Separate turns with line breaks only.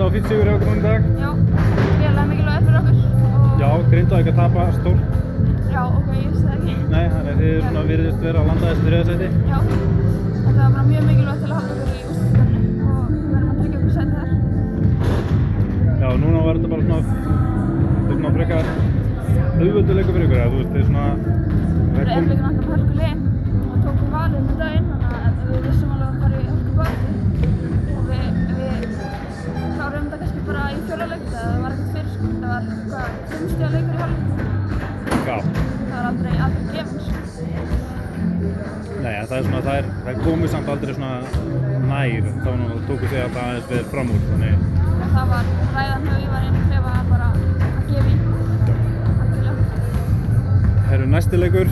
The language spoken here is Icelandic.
þetta var fínn sigur hjá okkur núna í dag.
Já, greiðlega mikilvægt fyrir okkur.
Já, Grindavík að tapa stórt.
Já, ok, ég vissi það ekki.
Nei, þannig að þið svona virðist vera að landa þessu þriðja sæti.
Já, þetta var bara mjög mikilvægt til að halda okkur í úrslitakeppninni og við verðum að tryggja okkur sæti þar.
Já, núna var þetta bara svona frekar auðvöldur leikur fyrir ykkur, eða þú veist, þið svona...
Við erum líka náttúrulega hörkuleg og tókum valið með daginn, þannig að við vissum alveg að fara í hörkubaráttu og við klárum þetta kannski bara í fjórða leik, það var ekkert fyrir sko, það var eitthvað 5 stiga leikur í hálfleik.
Já.
Það var aldrei gefins.
Nei, en það er svona, það komið samt aldrei svona nær, þá tóku sig að það aðeins verið fram úr, þannig...
Það var ræðan hjá Ívarinn Klefa bara að gefa í. Algjörlega.
Herru, næsti leikur